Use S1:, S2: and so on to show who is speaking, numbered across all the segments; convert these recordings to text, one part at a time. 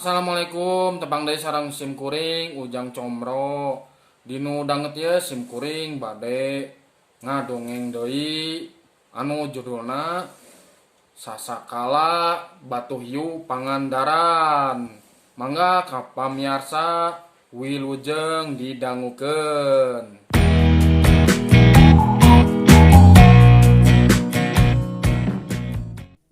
S1: Assalamualaikum, tebang dari sarang sim kuring, ujang comro. Dinu danget ya sim kuring bade ngadongeng deui anu judulna Sasakala Batu Hiu Pangandaran. Mangga ka pamiarsa wilujeng didangukeun.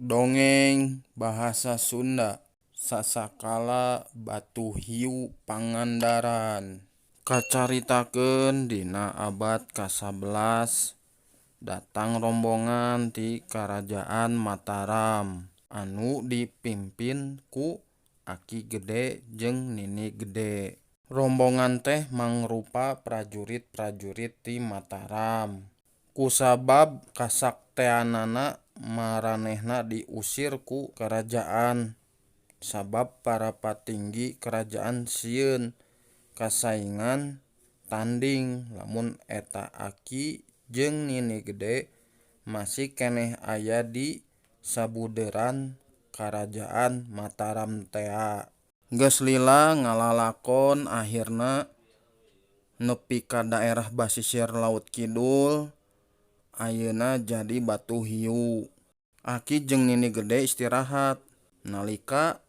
S1: Dongeng bahasa Sunda. Sasakala Batu Hiu Pangandaran. Kacaritakeun dina abad ka-11 datang rombongan ti Karajaan Mataram anu dipimpin ku Aki Gede jeung Nini Gede. Rombongan teh mangrupa prajurit-prajurit ti Mataram. Kusabab kasakteanana maranehna diusir ku karajaan. Sabab para patinggi kerajaan sieun kasaingan tanding lamun eta Aki jeung Nini Gede masih keneh aya di sabuderan karajaan Mataram tea. Geus lila ngalalakon akhirna nepi ka daerah basisir Laut Kidul. Ayeuna jadi Batu Hiu. Aki jeung Nini Gede istirahat. Nalika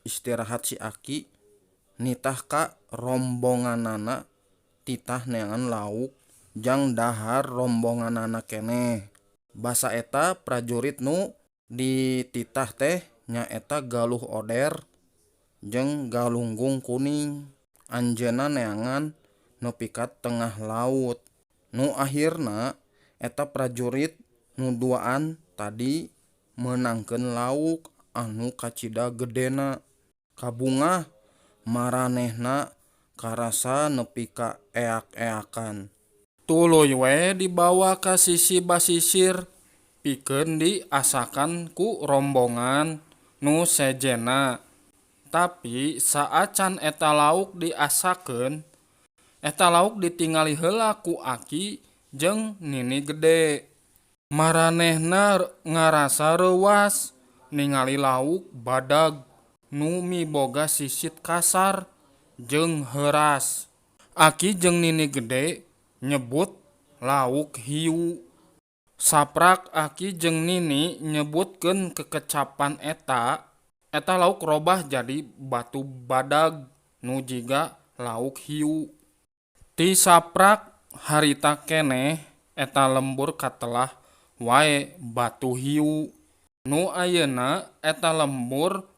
S1: istirahat si Aki nitah ka rombonganana titah neangan lauk jang dahar rombonganana keneh. Basa eta prajurit nu dititah teh nyaeta Galuh Oder jeung Galunggung Kuning. Anjeunna neangan nepi ka tengah laut. Nu akhirna eta prajurit nu duaan tadi meunangkeun lauk anu kacida gedena. Kabungah maranehna karasa nepi ka eak-eakan. Tuluy we dibawa ka sisi basisir pikeun diasakan ku rombongan nu sejenna. Tapi saacan eta lauk diasakeun, eta lauk ditingali heula ku Aki jeung Nini Gede. Maranehna ngarasa reuwas ningali lauk badag nu miboga sisit kasar jeung heuras. Aki jeung Nini Gede nyebut lauk hiu. Saprak Aki jeung Nini nyebutkeun kekecapan eta lauk robah jadi batu badag nu jiga lauk hiu. Ti saprak harita keneh eta lembur katelah wae Batu Hiu. Nu ayeuna eta lembur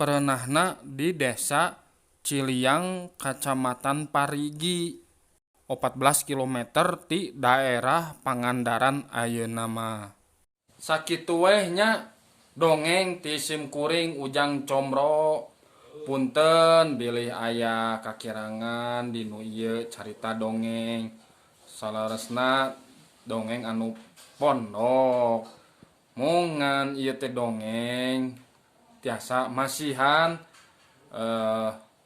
S1: perenahna di desa Ciliang Kacamatan Parigi 14 km ti daerah Pangandaran ayeuna mah. Sakitu we nya dongeng ti sim kuring ujang comro. Punten bilih aya kakirangan dinu ieu carita dongeng. Salaresna dongeng anu pondok. Mungan ieu teh dongeng tiasa masihan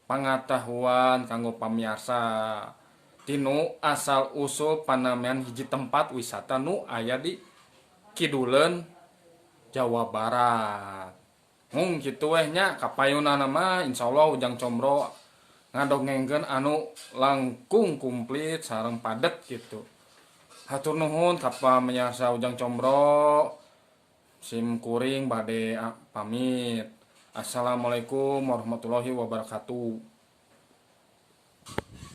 S1: pangatahuan kanggo pamiarsa tinu asal usul panamean hiji tempat wisata nu aya di kiduleun Jawa Barat. Mung kitu we nya kapayunana mah insyaallah ujang comro ngadongengkeun anu langkung komplit sareng padet kitu. Hatur nuhun ka pamiarsa ujang comro. Sim kuring bade pamit. Assalamualaikum warahmatullahi wabarakatuh.